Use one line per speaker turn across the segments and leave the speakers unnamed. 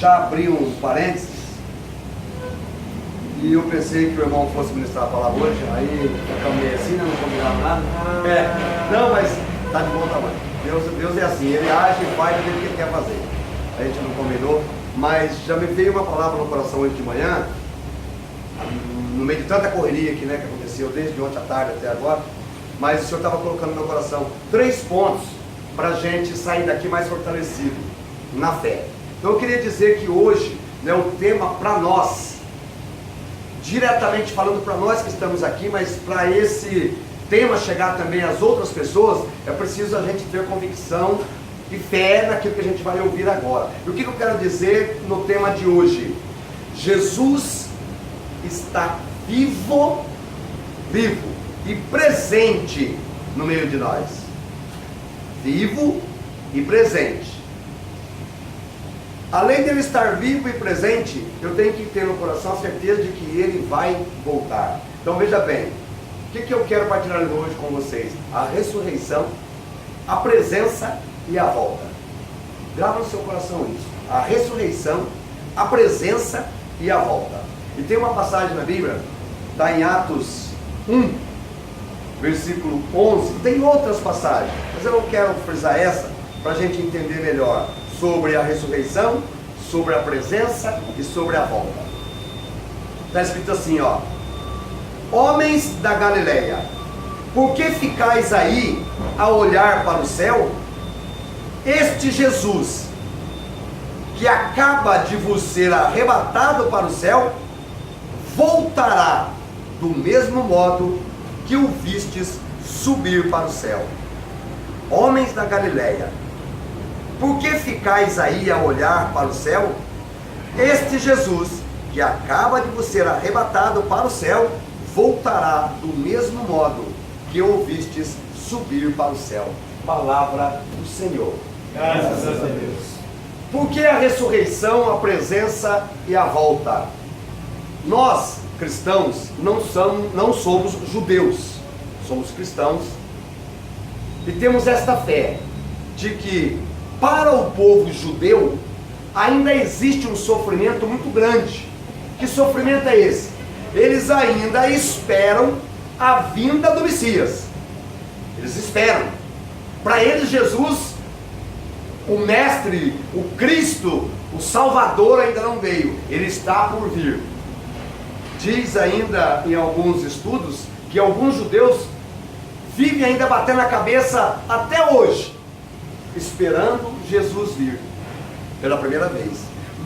já abri um parênteses, e eu pensei que o irmão fosse ministrar a palavra hoje, aí acalmei assim, né? Não combinava nada. Não, mas tá de bom tamanho. Deus é assim, ele age e faz do que ele quer fazer. A gente não combinou, mas já me veio uma palavra no coração hoje de manhã, no meio de tanta correria que, né, que aconteceu desde ontem à tarde até agora, mas o Senhor estava colocando no meu coração 3 pontos para a gente sair daqui mais fortalecido na fé. Então eu queria dizer que hoje, né, o tema para nós, diretamente falando para nós que estamos aqui, mas para esse tema chegar também às outras pessoas, é preciso a gente ter convicção e fé naquilo que a gente vai ouvir agora. E o que eu quero dizer no tema de hoje? Jesus está vivo e presente no meio de nós. Vivo e presente. Além dele estar vivo e presente, eu tenho que ter no coração a certeza de que ele vai voltar. Então veja bem, o que eu quero partilhar hoje com vocês? A ressurreição, a presença e a volta. Grava no seu coração isso. A ressurreição, a presença e a volta. E tem uma passagem na Bíblia, está em Atos 1, versículo 11. Tem outras passagens, mas eu não quero frisar essa para a gente entender melhor sobre a ressurreição, sobre a presença e sobre a volta. Está escrito assim, ó: homens da Galileia, por que ficais aí a olhar para o céu? Este Jesus, que acaba de vos ser arrebatado para o céu, voltará do mesmo modo que o vistes subir para o céu. Homens da Galileia, por que ficais aí a olhar para o céu? Este Jesus, que acaba de vos ser arrebatado para o céu, voltará do mesmo modo que o vistes subir para o céu. Palavra do Senhor.
Graças a Deus.
Por que a ressurreição, a presença e a volta? Nós, cristãos, não somos judeus, somos cristãos, e temos esta fé de que para o povo judeu ainda existe um sofrimento muito grande. Que sofrimento é esse? Eles ainda esperam a vinda do Messias. Eles esperam. Para eles Jesus, o Mestre, o Cristo, o Salvador ainda não veio. Ele está por vir. Diz ainda em alguns estudos que alguns judeus vivem ainda batendo a cabeça até hoje, esperando Jesus vir pela primeira vez.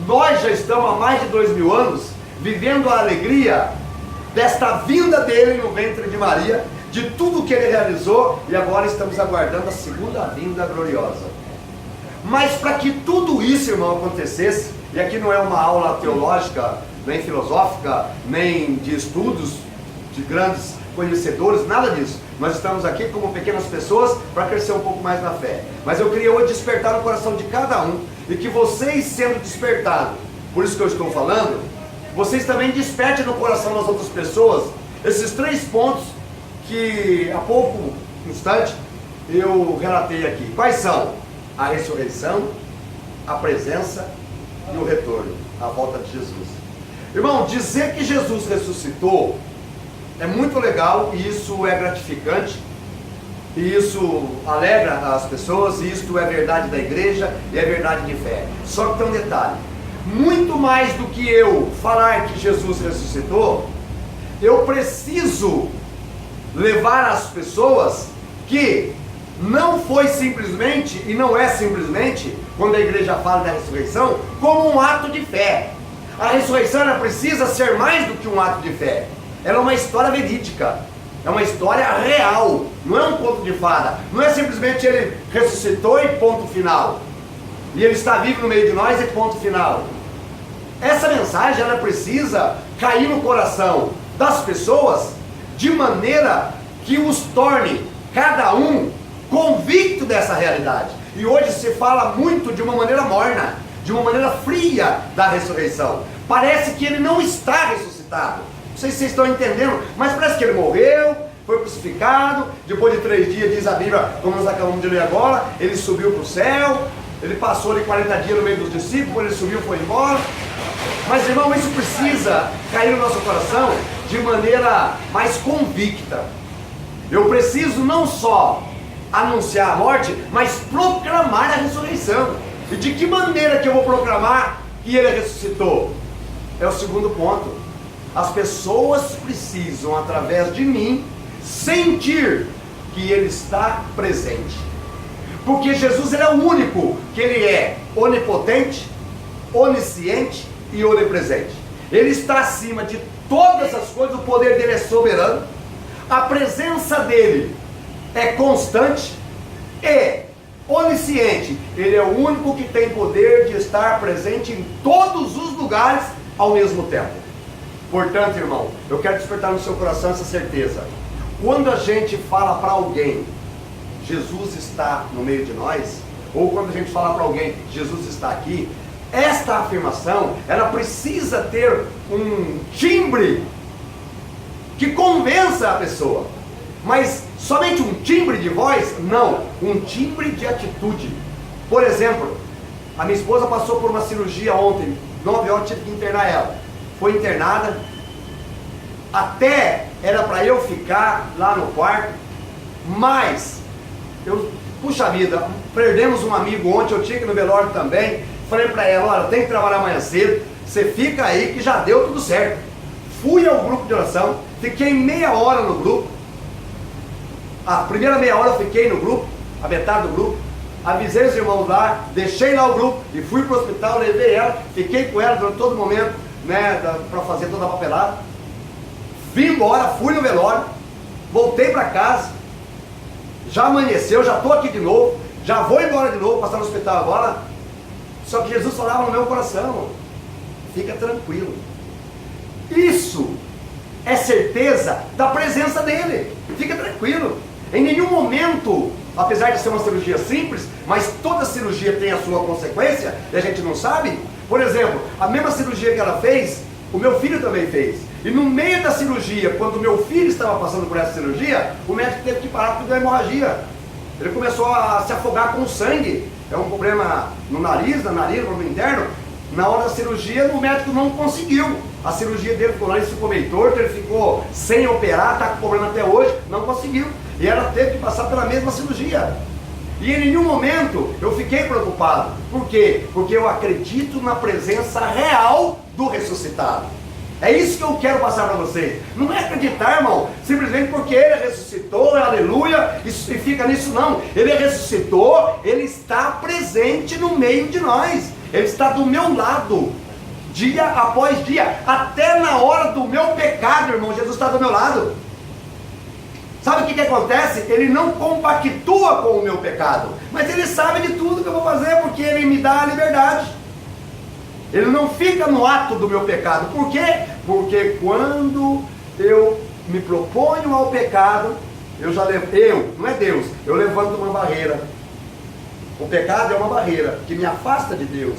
Nós já estamos há mais de 2000 anos vivendo a alegria desta vinda dele no ventre de Maria, de tudo que ele realizou, e agora estamos aguardando a segunda vinda gloriosa. Mas para que tudo isso, irmão, acontecesse, e aqui não é uma aula teológica, nem filosófica, nem de estudos de grandes conhecedores, nada disso. Nós estamos aqui como pequenas pessoas para crescer um pouco mais na fé. Mas eu queria hoje despertar no coração de cada um, e que vocês sendo despertados, por isso que eu estou falando, vocês também despertem no coração das outras pessoas esses 3 pontos que há pouco instante eu relatei aqui. Quais são? A ressurreição, a presença e o retorno, a volta de Jesus. Irmão, dizer que Jesus ressuscitou é muito legal, e isso é gratificante, e isso alegra as pessoas, e isso é verdade da igreja, e é verdade de fé. Só que tem um detalhe: muito mais do que eu falar que Jesus ressuscitou, eu preciso levar as pessoas que não foi simplesmente, e não é simplesmente, quando a igreja fala da ressurreição, como um ato de fé. A ressurreição, ela precisa ser mais do que um ato de fé. Ela é uma história verídica, é uma história real, não é um conto de fada. Não é simplesmente ele ressuscitou e ponto final, e ele está vivo no meio de nós e ponto final. Essa mensagem, ela precisa cair no coração das pessoas de maneira que os torne, cada um, convicto dessa realidade. E hoje se fala muito de uma maneira morna, de uma maneira fria da ressurreição. Parece que ele não está ressuscitado. Não sei se vocês estão entendendo, mas parece que ele morreu, foi crucificado, depois de 3 dias, diz a Bíblia, como nós acabamos de ler agora, ele subiu para o céu, Ele passou ali 40 dias no meio dos discípulos, quando ele subiu, foi embora. Mas, irmão, isso precisa cair no nosso coração de maneira mais convicta. Eu preciso não só anunciar a morte, mas proclamar a ressurreição. E de que maneira que eu vou proclamar que ele ressuscitou? É o segundo ponto. As pessoas precisam, através de mim, sentir que ele está presente. Porque Jesus, ele é o único que ele é onipotente, onisciente e onipresente. Ele está acima de todas as coisas, o poder dele é soberano, a presença dele é constante e onisciente. Ele é o único que tem poder de estar presente em todos os lugares ao mesmo tempo. Portanto, irmão, eu quero despertar no seu coração essa certeza. Quando a gente fala para alguém, Jesus está no meio de nós, ou quando a gente fala para alguém, Jesus está aqui, esta afirmação, ela precisa ter um timbre que convença a pessoa. Mas somente um timbre de voz? Não, um timbre de atitude. Por exemplo, a minha esposa passou por uma cirurgia ontem, 9 horas, tive que internar ela. Foi internada, até era para eu ficar lá no quarto, mas puxa vida, perdemos um amigo ontem, eu tinha que ir no velório também. Falei para ela, olha, tem que trabalhar amanhã cedo, você fica aí que já deu tudo certo. Fui ao grupo de oração, fiquei meia hora no grupo. A primeira meia hora eu fiquei no grupo, a metade do grupo. Avisei os irmãos lá, deixei lá o grupo e fui para o hospital, levei ela, fiquei com ela durante todo o momento, né, para fazer toda a papelada. Vim embora, fui no velório, voltei para casa, já amanheceu, já estou aqui de novo, já vou embora de novo, passar no hospital agora. Só que Jesus falava no meu coração, fica tranquilo. Isso é certeza da presença dele, fica tranquilo. Em nenhum momento, apesar de ser uma cirurgia simples, mas toda cirurgia tem a sua consequência, e a gente não sabe. Por exemplo, a mesma cirurgia que ela fez, o meu filho também fez. E no meio da cirurgia, quando o meu filho estava passando por essa cirurgia, o médico teve que parar porque deu hemorragia. Ele começou a se afogar com sangue. É um problema no nariz, no problema interno. Na hora da cirurgia, o médico não conseguiu. A cirurgia dele ficou, o nariz ficou meio torto, ele ficou sem operar, está com problema até hoje, não conseguiu. E ela teve que passar pela mesma cirurgia. E em nenhum momento eu fiquei preocupado. Por quê? Porque eu acredito na presença real do ressuscitado. É isso que eu quero passar para vocês. Não é acreditar, irmão, simplesmente porque ele ressuscitou, aleluia, e fica nisso, não. Ele ressuscitou, ele está presente no meio de nós. Ele está do meu lado, dia após dia, até na hora do meu pecado, irmão, Jesus está do meu lado. Sabe o que acontece? Ele não compactua com o meu pecado, mas ele sabe de tudo que eu vou fazer, porque ele me dá a liberdade. Ele não fica no ato do meu pecado. Por quê? Porque quando eu me proponho ao pecado, não é Deus, eu levanto uma barreira. O pecado é uma barreira que me afasta de Deus.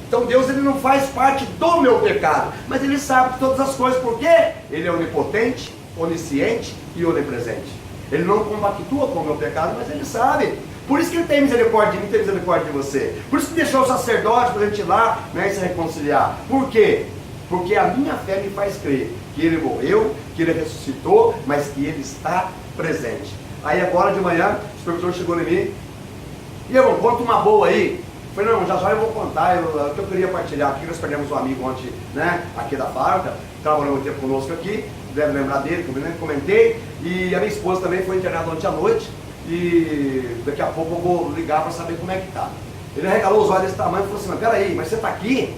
Então Deus, ele não faz parte do meu pecado, mas ele sabe de todas as coisas. Por quê? Ele é onipotente, onisciente e onipresente. Ele não compactua com o meu pecado, mas ele sabe. Por isso que ele tem misericórdia de mim, tem misericórdia de você. Por isso que deixou o sacerdote para a gente ir lá, né, e se reconciliar. Por quê? Porque a minha fé me faz crer que ele morreu, que ele ressuscitou, mas que ele está presente. Aí agora de manhã, o supervisor chegou em mim, e eu conto uma boa aí. Eu falei, não, já eu vou contar, o que eu queria partilhar aqui. Nós perdemos um amigo ontem, né, aqui da fábrica, trabalhou muito tempo conosco aqui, deve lembrar dele, como eu comentei, e a minha esposa também foi internada ontem à noite, e daqui a pouco eu vou ligar para saber como é que tá. Ele regalou os olhos desse tamanho e falou assim, mas peraí, mas você está aqui?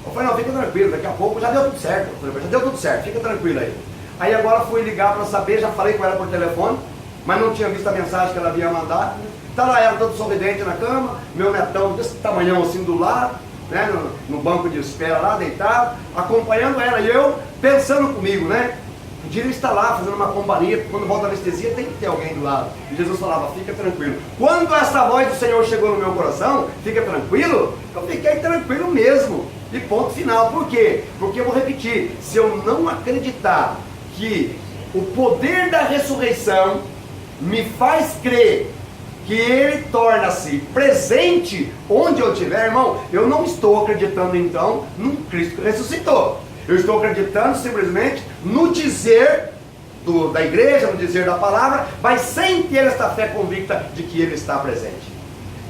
Eu falei, não, fica tranquilo, daqui a pouco já deu tudo certo. Eu falei, já deu tudo certo, fica tranquilo aí. Aí agora fui ligar para saber, já falei com ela por telefone, mas não tinha visto a mensagem que ela havia mandado. Tá lá ela toda sorridente na cama, meu netão desse tamanhão assim do lado, né, no banco de espera lá, deitado, acompanhando ela, e eu pensando comigo, né? Podia estar lá fazendo uma companhia, porque quando volta a anestesia tem que ter alguém do lado. E Jesus falava, fica tranquilo. Quando essa voz do Senhor chegou no meu coração, fica tranquilo, eu fiquei tranquilo mesmo. E ponto final. Por quê? Porque eu vou repetir, se eu não acreditar que o poder da ressurreição me faz crer que Ele torna-se presente onde eu estiver, irmão, eu não estou acreditando então num Cristo que ressuscitou. Eu estou acreditando simplesmente no dizer da igreja, no dizer da palavra, mas sem ter esta fé convicta de que Ele está presente.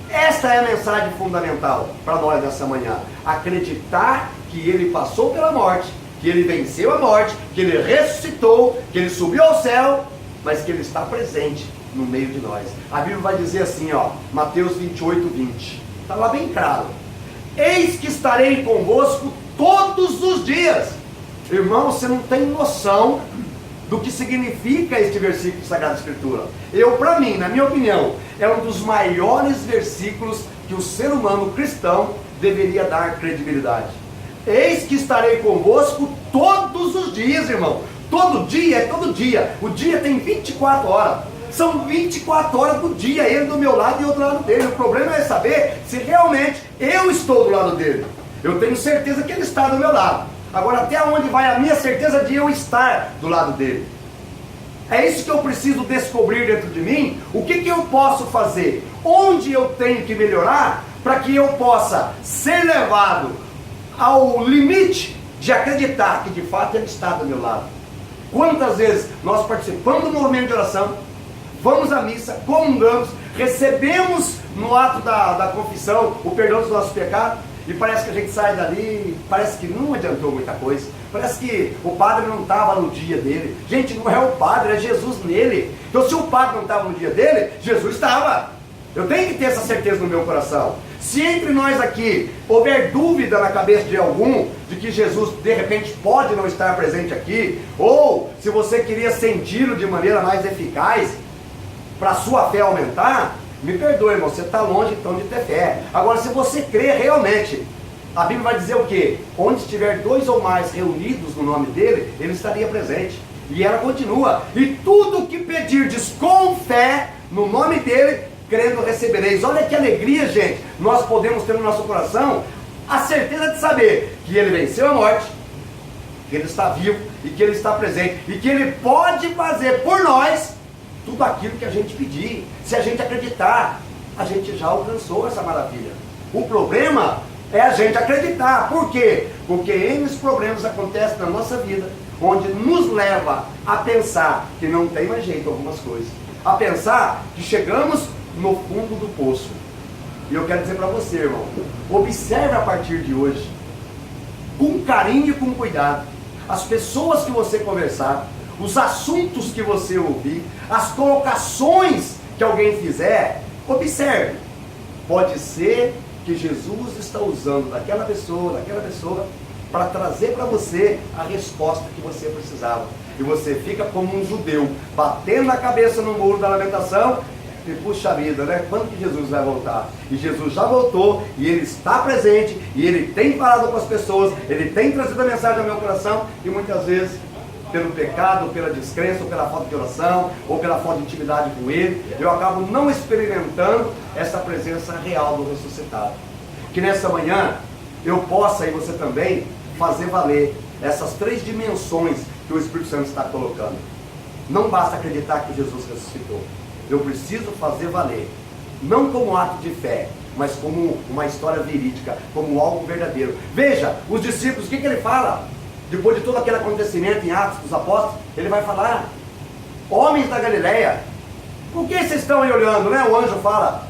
Esta é a mensagem fundamental para nós nessa manhã. Acreditar que Ele passou pela morte, que Ele venceu a morte, que Ele ressuscitou, que Ele subiu ao céu, mas que Ele está presente no meio de nós. A Bíblia vai dizer assim, Mateus 28, 20. Está lá bem claro. Eis que estarei convosco todos os dias. Irmão, você não tem noção do que significa este versículo de Sagrada Escritura. Para mim, na minha opinião, é um dos maiores versículos que o ser humano cristão deveria dar credibilidade. Eis que estarei convosco todos os dias, irmão. Todo dia é todo dia. O dia tem 24 horas. São 24 horas do dia, ele do meu lado e eu do lado dele. O problema é saber se realmente eu estou do lado dele. Eu tenho certeza que ele está do meu lado. Agora, até onde vai a minha certeza de eu estar do lado dele? É isso que eu preciso descobrir dentro de mim. O que eu posso fazer? Onde eu tenho que melhorar para que eu possa ser levado ao limite de acreditar que de fato ele está do meu lado? Quantas vezes nós participamos do movimento de oração, vamos à missa, comungamos, recebemos no ato da confissão o perdão dos nossos pecados, e parece que a gente sai dali, parece que não adiantou muita coisa, parece que o padre não estava no dia dele. Gente, não é o padre, é Jesus nele. Então se o padre não estava no dia dele, Jesus estava. Eu tenho que ter essa certeza no meu coração. Se entre nós aqui houver dúvida na cabeça de algum, de que Jesus de repente pode não estar presente aqui, ou se você queria senti-lo de maneira mais eficaz, para a sua fé aumentar, me perdoe, irmão, você está longe então de ter fé. Agora, se você crê realmente, a Bíblia vai dizer o quê? Onde estiver 2 ou mais reunidos no nome dele, ele estaria presente. E ela continua: e tudo o que pedirdes com fé no nome dele, crendo recebereis. Olha que alegria, gente, nós podemos ter no nosso coração a certeza de saber que ele venceu a morte, que ele está vivo e que ele está presente, e que ele pode fazer por nós tudo aquilo que a gente pedir. Se a gente acreditar, a gente já alcançou essa maravilha. O problema é a gente acreditar. Por quê? Porque N problemas acontecem na nossa vida, onde nos leva a pensar que não tem mais jeito algumas coisas, a pensar que chegamos no fundo do poço. E eu quero dizer para você, irmão, observe a partir de hoje, com carinho e com cuidado, as pessoas que você conversar, os assuntos que você ouvir, as colocações que alguém fizer. Observe, pode ser que Jesus está usando daquela pessoa para trazer para você a resposta que você precisava, e você fica como um judeu, batendo a cabeça no muro da lamentação, e puxa vida, né? Quando que Jesus vai voltar? E Jesus já voltou, e Ele está presente, e Ele tem falado com as pessoas, Ele tem trazido a mensagem ao meu coração, e muitas vezes, pelo pecado, ou pela descrença, ou pela falta de oração, ou pela falta de intimidade com Ele, eu acabo não experimentando essa presença real do ressuscitado. Que nessa manhã, eu possa, e você também, fazer valer essas 3 dimensões que o Espírito Santo está colocando. Não basta acreditar que Jesus ressuscitou. Eu preciso fazer valer, não como ato de fé, mas como uma história verídica, como algo verdadeiro. Veja, os discípulos, o que ele fala? Depois de todo aquele acontecimento em Atos dos Apóstolos, ele vai falar: homens da Galileia, por que vocês estão aí olhando, né? O anjo fala,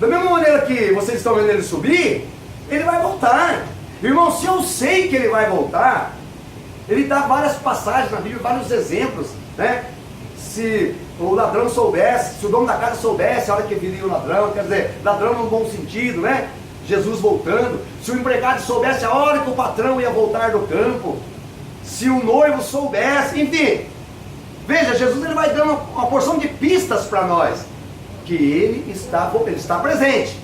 da mesma maneira que vocês estão vendo ele subir, ele vai voltar. Irmão, se eu sei que ele vai voltar, ele dá várias passagens na Bíblia, vários exemplos, né? Se o ladrão soubesse, se o dono da casa soubesse a hora que viria o ladrão, quer dizer, ladrão no bom sentido, né? Jesus voltando. Se o empregado soubesse a hora que o patrão ia voltar do campo, se o noivo soubesse, enfim. Veja, Jesus ele vai dando uma porção de pistas para nós, que ele está presente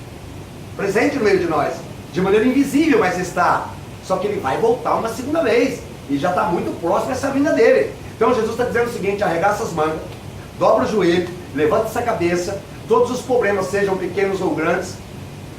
no meio de nós, de maneira invisível, mas está. Só que ele vai voltar uma segunda vez, e já está muito próximo dessa vinda dele. Então Jesus está dizendo o seguinte: arregaça as mangas, dobra o joelho, levanta essa cabeça, todos os problemas, sejam pequenos ou grandes,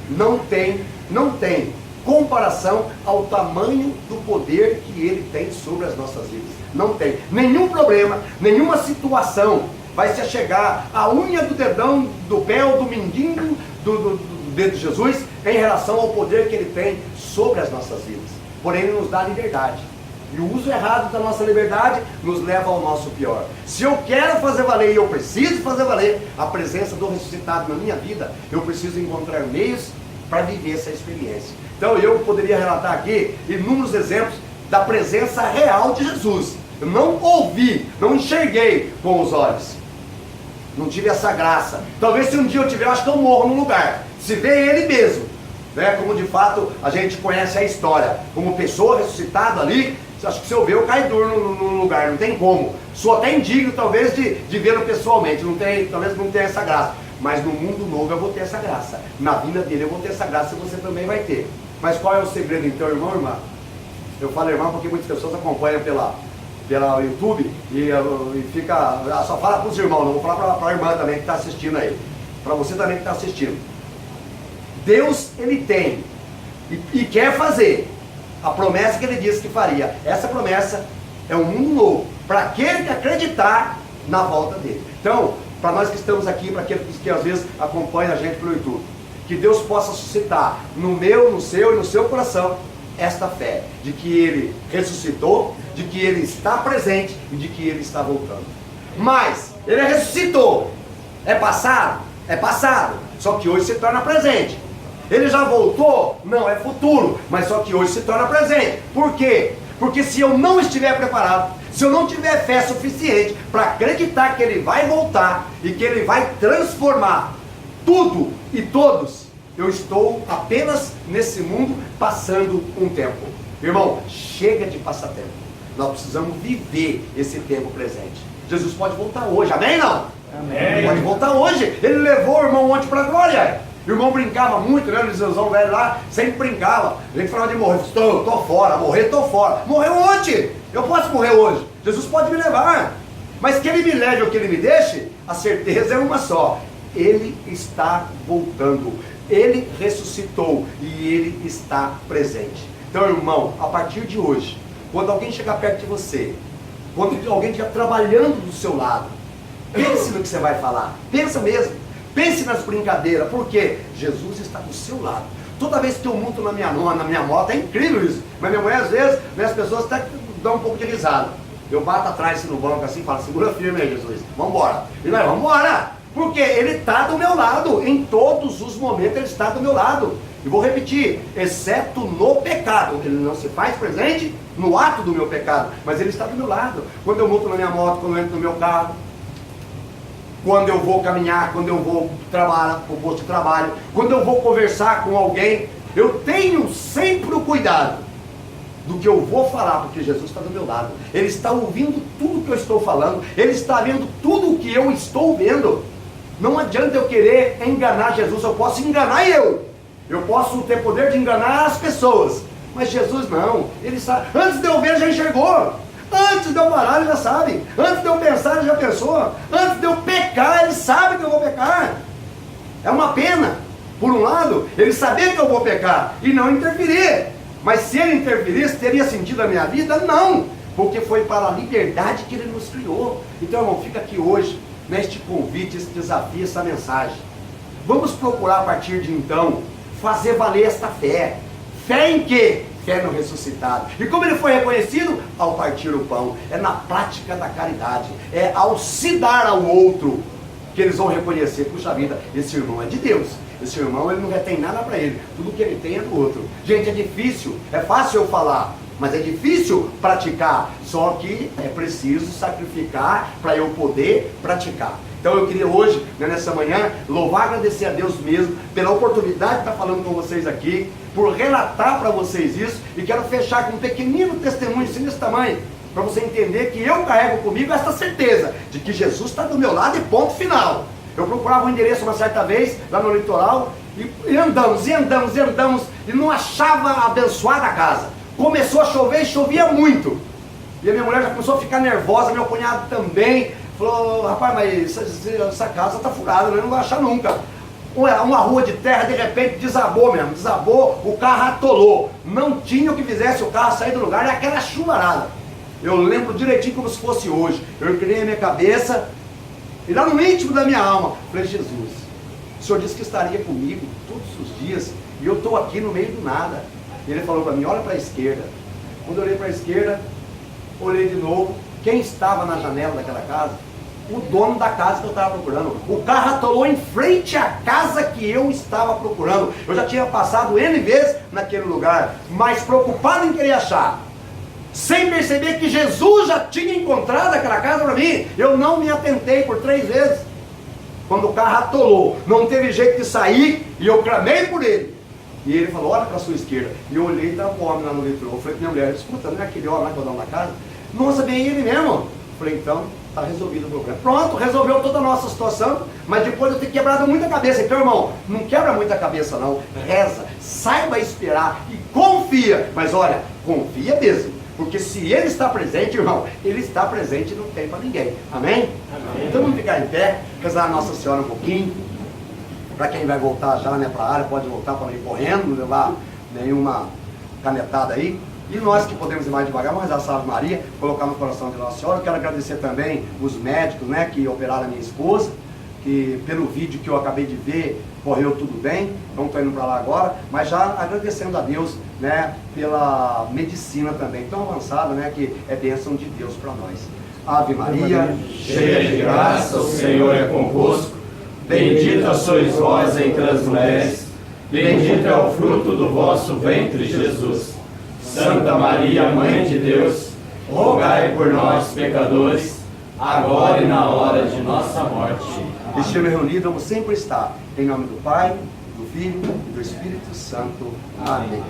não tem comparação ao tamanho do poder que ele tem sobre as nossas vidas. Não tem nenhum problema, nenhuma situação vai se achegar a unha do dedão do pé ou do mindinho do dedo de Jesus em relação ao poder que ele tem sobre as nossas vidas. Porém, ele nos dá liberdade. E o uso errado da nossa liberdade nos leva ao nosso pior. Se eu quero fazer valer e eu preciso fazer valer a presença do ressuscitado na minha vida, eu preciso encontrar meios para viver essa experiência. Então eu poderia relatar aqui inúmeros exemplos da presença real de Jesus. Eu não ouvi, não enxerguei com os olhos. Não tive essa graça. Talvez se um dia eu tiver, eu acho que eu morro no lugar. Se vê ele mesmo, né? Como de fato a gente conhece a história. Como pessoa ressuscitada ali, acho que se eu ver, eu caio duro no lugar, não tem como. Sou até indigno talvez de vê-lo pessoalmente, talvez não tenha essa graça. Mas no mundo novo eu vou ter essa graça. Na vida dele eu vou ter essa graça e você também vai ter. Mas qual é o segredo então, irmão e irmã? Eu falo irmão porque muitas pessoas acompanham pela YouTube e fica, só fala para os irmãos, não vou falar para a irmã também que está assistindo aí. Para você também que está assistindo. Deus, ele tem e quer fazer a promessa que ele disse que faria. Essa promessa é um mundo novo para aquele que acreditar na volta dele. Então, para nós que estamos aqui, para aqueles que às vezes acompanham a gente pelo YouTube, que Deus possa suscitar no meu, no seu e no seu coração esta fé de que ele ressuscitou, de que ele está presente e de que ele está voltando. Mas ele ressuscitou. É passado? É passado. Só que hoje se torna presente. Ele já voltou? Não, é futuro. Mas só que hoje se torna presente. Por quê? Porque se eu não estiver preparado, se eu não tiver fé suficiente para acreditar que ele vai voltar e que ele vai transformar tudo e todos, eu estou apenas nesse mundo passando um tempo. Irmão, chega de passar tempo. Nós precisamos viver esse tempo presente. Jesus pode voltar hoje, amém não?
Amém.
Pode voltar hoje. Ele levou o irmão ontem para a glória. O irmão brincava muito, né? O Elisãozão velho lá, sempre brincava. A gente falava de morrer, tô fora, morrer, tô fora. Morreu ontem, eu posso morrer hoje. Jesus pode me levar. Mas que ele me leve ou que ele me deixe, a certeza é uma só. Ele está voltando. Ele ressuscitou e ele está presente. Então, irmão, a partir de hoje, quando alguém chegar perto de você, quando alguém estiver trabalhando do seu lado, pense no que você vai falar. Pensa mesmo. Pense nas brincadeiras, porque Jesus está do seu lado. Toda vez que eu monto na minha moto, é incrível isso. Mas minha mulher, às vezes, as pessoas até dão um pouco de risada. Eu bato atrás no banco assim e falo, segura firme aí, Jesus. Vamos embora. E nós vamos embora. Porque ele está do meu lado. Em todos os momentos ele está do meu lado. E vou repetir, exceto no pecado. Ele não se faz presente no ato do meu pecado, mas ele está do meu lado. Quando eu monto na minha moto, quando eu entro no meu carro, quando eu vou caminhar, quando eu vou trabalhar, para o posto de trabalho, quando eu vou conversar com alguém, eu tenho sempre o cuidado do que eu vou falar, porque Jesus está do meu lado. Ele está ouvindo tudo que eu estou falando, ele está vendo tudo o que eu estou vendo. Não adianta eu querer enganar Jesus, eu posso enganar eu posso ter poder de enganar as pessoas, mas Jesus não, ele sabe. Antes de eu ver, ele já enxergou. Antes de eu parar, ele já sabe. Antes de eu pensar, ele já pensou. Antes de eu pecar, ele sabe que eu vou pecar. É uma pena. Por um lado, ele sabia que eu vou pecar e não interferir. Mas se ele interferisse, teria sentido a minha vida? Não. Porque foi para a liberdade que ele nos criou. Então, irmão, fica aqui hoje, neste convite, esse desafio, essa mensagem. Vamos procurar a partir de então, fazer valer esta fé. Fé em quê? Fé no ressuscitado. E como ele foi reconhecido? Ao partir o pão. É na prática da caridade. É ao se dar ao outro que eles vão reconhecer, puxa vida, esse irmão é de Deus. Esse irmão, ele não retém nada para ele. Tudo que ele tem é do outro. Gente, é difícil. É fácil eu falar, mas é difícil praticar. Só que é preciso sacrificar para eu poder praticar. Então eu queria hoje, nessa manhã, louvar e agradecer a Deus mesmo pela oportunidade de estar falando com vocês aqui, por relatar para vocês isso, e quero fechar com um pequenino testemunho assim desse tamanho, para você entender que eu carrego comigo essa certeza de que Jesus está do meu lado e ponto final. Eu procurava um endereço uma certa vez, lá no litoral, e andamos, e não achava abençoada a casa. Começou a chover e chovia muito. E a minha mulher já começou a ficar nervosa, meu cunhado também. Falou, rapaz, mas essa casa está furada, eu não vou achar nunca. Uma rua de terra, de repente, desabou mesmo. Desabou, o carro atolou. Não tinha o que fizesse o carro sair do lugar, é aquela chuvarada. Eu lembro direitinho como se fosse hoje. Eu inclinei a minha cabeça, E lá no íntimo da minha alma, falei, Jesus, o Senhor disse que estaria comigo todos os dias, e eu estou aqui no meio do nada. E ele falou para mim, olha para a esquerda. Quando eu olhei para a esquerda, olhei de novo, quem estava na janela daquela casa? O dono da casa que eu estava procurando. O carro atolou em frente à casa que eu estava procurando. Eu já tinha passado N vezes naquele lugar, mas preocupado em querer achar, sem perceber que Jesus já tinha encontrado aquela casa para mim. Eu não me atentei por 3 vezes. Quando o carro atolou, não teve jeito de sair, e eu clamei por ele. E ele falou, olha para a sua esquerda. E eu olhei e estava um homem lá no litrô. Eu falei para minha mulher, escuta, não é aquele homem lá que é o dono da casa? Nossa, bem ele mesmo. Eu falei, então, está resolvido o problema. Pronto, resolveu toda a nossa situação, mas depois eu tenho quebrado muita cabeça. Então, irmão, não quebra muita cabeça não. Reza, saiba esperar e confia. Mas olha, confia mesmo. Porque se ele está presente, irmão, ele está presente e não tem para ninguém. Amém? Amém? Então vamos ficar em pé, rezar a Nossa Senhora um pouquinho. Para quem vai voltar já, né, para a área, pode voltar para não ir correndo, não levar nenhuma canetada aí. E nós que podemos ir mais devagar, vamos rezar a Salve Maria, colocar no coração de Nossa Senhora. Eu quero agradecer também os médicos, né, que operaram a minha esposa, que pelo vídeo que eu acabei de ver, correu tudo bem. Então estou indo para lá agora, mas já agradecendo a Deus, né, pela medicina também tão avançada, né, que é bênção de Deus para nós. Ave Maria,
cheia de graça, o Senhor é convosco. Bendita sois vós entre as mulheres, bendito é o fruto do vosso ventre, Jesus. Santa Maria, Mãe de Deus, rogai por nós, pecadores, agora e na hora de nossa morte.
Estive reunido, vamos sempre estar. Em nome do Pai, do Filho e do Espírito Santo. Amém.